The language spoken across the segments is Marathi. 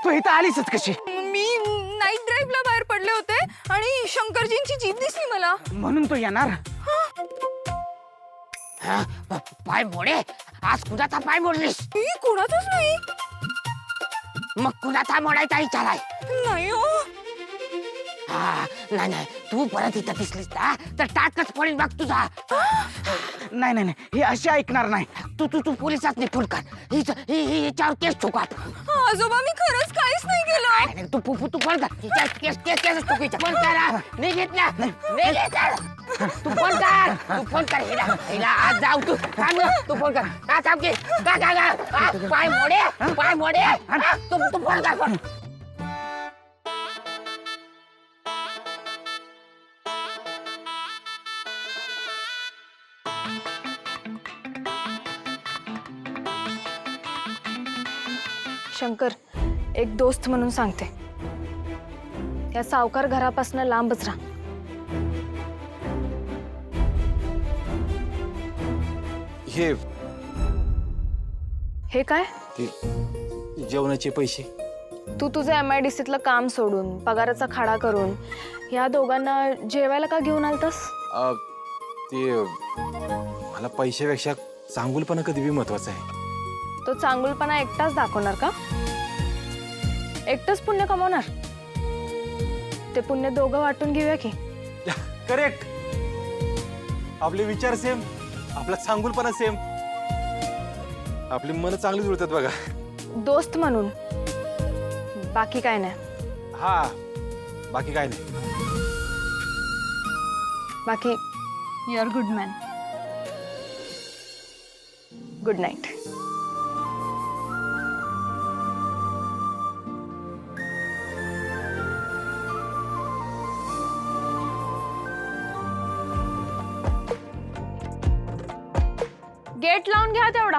तू इथं आलीसच कशी? मी नाईट ड्राईव्हला बाहेर पडले होते आणि शंकरजींची जीप दिसली मला. म्हणून तू येणार? पाय मोडे, आज कुणाचा पाय मोडलीस? मी कोणाचंच नाही. मग कुणाचा मोडायचा विचार आहे? नाही हो. हा, नाही तू परत इथं दिसलीस ना तर टाकच पडेल बघ तुझा. नाही हे अशी ऐकणार नाही. तू पोलिसात फोन कर. हिच्यावर केस ठोकाट. आजोबा मी खरंच काहीच नाही केलं. तू फोन कर. केस ठोकायचा. फोन कर. निघित ना. तू फोन कर हिला आज जाऊ तू. तू फोन कर. का थांब की. का पाय मोडे. तू फोन कर. शंकर, एक दोस्त म्हणून सांगते, या सावकार घरापासून लांबच राहा. हे काय? जेवणाचे पैसे. तू तुझं MIDCतलं काम सोडून पगाराचा खाडा करून या दोघांना जेवायला का घेऊन आलतास? ते मला पैशापेक्षा चांगुलपणा कधी बी महत्वाचा आहे. तो चांगुलपणा एकटाच दाखवणार का? एकटाच पुण्य कमवणार? ते पुण्य दोघं वाटून घेऊया की. करेक्ट. आपले विचार सेम, आपला चांगुलपणा सेम, आपली मन चांगली जुळतात बघा. दोस्त म्हणून, बाकी काय नाही. हा, बाकी काय नाही. बाकी you are good man. Good night. Gate लावून घ्या तेवढा.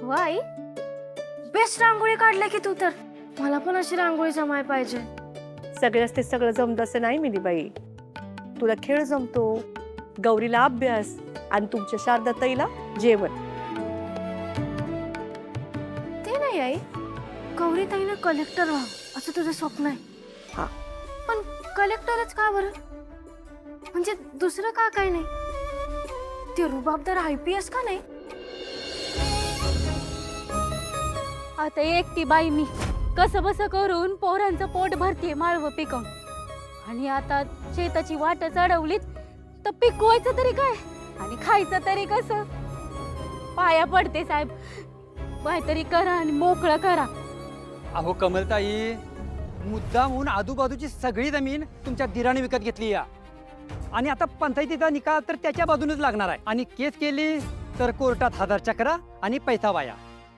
वाई, बेस्ट रांगोळी काढल्या की तू तर. मला पण अशी रांगोळी जमाय पाहिजे. सगळ्याच ते सगळं जमत असं नाही मिलीबाई. तुला खेळ जमतो, गौरीला अभ्यास आणि तुमच्या शारदाताईला जेवण. ते नाही आई, गौरीताईनं कलेक्टर व्हावं असं तुझं स्वप्न आहे. हा. पण कलेक्टरच का बरं? म्हणजे दुसरं का काय नाही? ते रुबाबदार IPS का नाही? आता एकटी बाई मी कसं बस करून पोरांचं पोट भरते माळवं पिकवून. आणि आता शेताची वाट चढवलीत तर पिकवायचं तरी काय आणि खायचं तरी कसं? पाया पडते साहेब, काहीतरी करा आणि मोकळं करा. अहो कमलताई, मुद्दाम होऊन आजूबाजूची सगळी जमीन तुमच्या दिराने विकत घेतली या. आणि आता पंचायतीचा निकाल तर त्याच्या बाजूनच लागणार आहे. आणि केस केली तर कोर्टात 1000 चक्रा आणि पैसा वाया.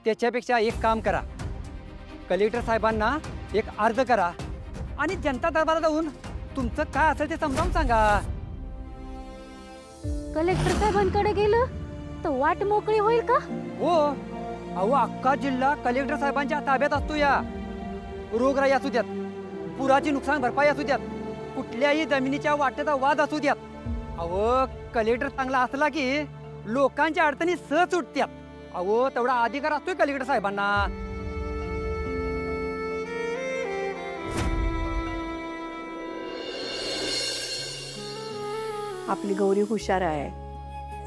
त्याच्यापेक्षा एक काम करा, कलेक्टर साहेबांना एक अर्ज करा आणि जनता दरबारात जाऊन तुमचं काय असेल ते समजावून सांगा. कलेक्टर साहेबांकडे गेलं तर वाट मोकळी होईल का? हो, अहो अख्खा जिल्हा कलेक्टर साहेबांच्या ताब्यात असतो या. रोगराई असू द्यात, पुराची नुकसान भरपाई असू द्यात, कुठल्याही जमिनीच्या वाट्याचा वाद असू द्यात. अहो कलेक्टर चांगला असला की लोकांच्या अडचणी सहज सुटत्यात. अहो तेवढा अधिकार असतोय कलेक्टर साहेबांना. आपली गौरी हुशार आहे,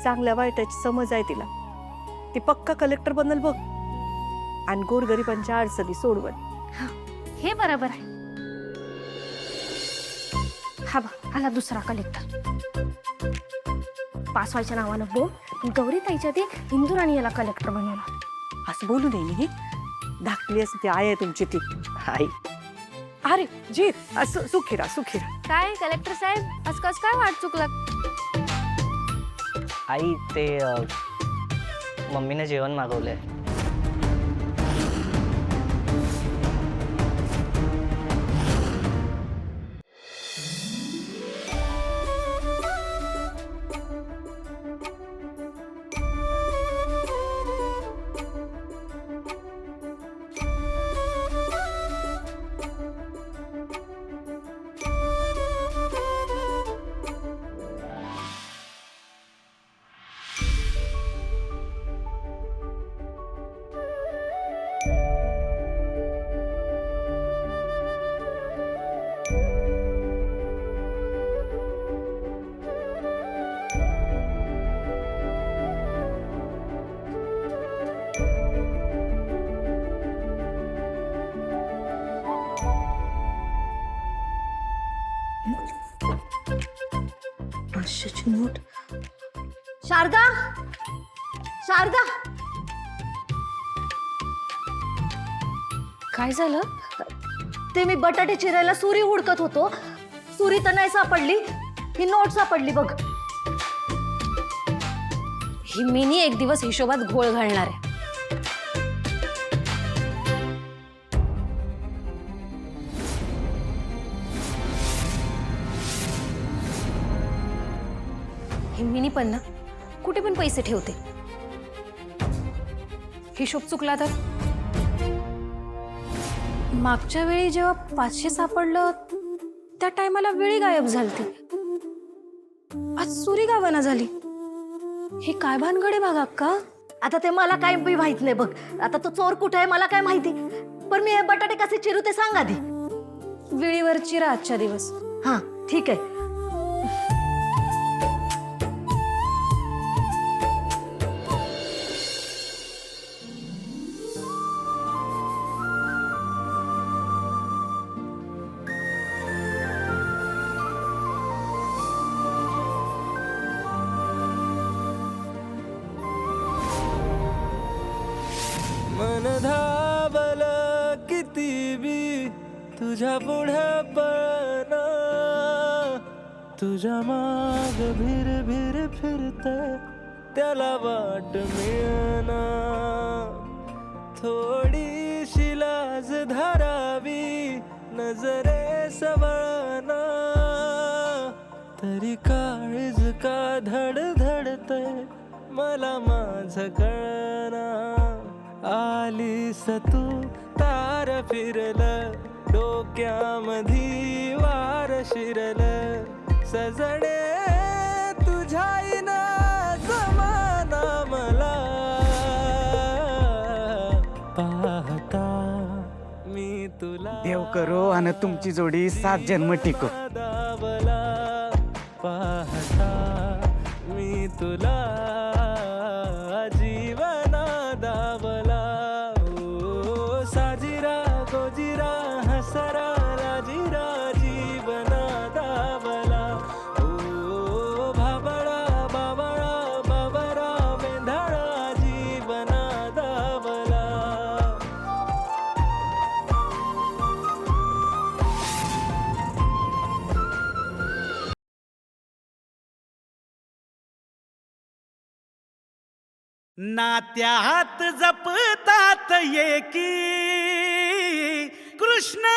चांगल्या वाईटाची समज आहे तिला. ती पक्का कलेक्टर बनल बघ आणि गोरगरिबांच्या अडचणी सोडवल. हे बरोबर आहे. हा बघ आला दुसरा कलेक्टर. पास व्हायच्या नावानं बोल गौरी ताईच्या ते इंदुराणी याला कलेक्टर बनवलं. असं बोलू नये मी धाकली असं ती आहे तुमची ती आई अरे जीत असं सुखीरा सुखीरा. काय कलेक्टर साहेब आज कस काय वाट चुकला? आई ते मम्मीने जेवण मागवलंय. पाचशेची नोट. शारदा शारदा काय झालं? ते मी बटाटे चिरायला सुरी हुडकत होतो. सुरी तर नाही सापडली, ही नोट सापडली बघ. ही मिनी एक दिवस हिशोबात घोळ घालणार आहे. ही मिनी पण ना कुठे पण पैसे ठेवते. हिशोब चुकला तर मागच्या वेळी जेव्हा 500 सापडलं त्या टायमाला वेळी गायब झालती. आज सुरी गावाना झाली. हे काय भानगडे बघ अक्का. आता ते मला काय बी माहित नाही बघ. आता तो चोर कुठे आहे मला काय माहिती. पण मी हे बटाटे कसे चिरू ते सांग आधी. वेळीवर चिरा आजच्या दिवस. हा ठीक आहे. मन धावल किती बी तुझ्या पुढे पळना तुझ्या माग भिर भिर फिरते त्याला वाट मिळना थोडीशी लाज धरावी नजरे सवळना तरी काळीज का धडधडते मला माझ कळना आलीस तू तार फिरल डोक्यामधी वार शिरल सजणे तुझ्या जमाना मला पाहता मी तुला देव करो आणि तुमची जोडी 7 जन्म टिको. दावला पाहता मी तुला जीवना दावला ओ साजिरा गोजिरा हसरा राजिरा जीवना दावला ओ भाबळा बाबळा बाबरा वेंधाळा जीवना दावला. नात्यात जपतात एकी कृष्ण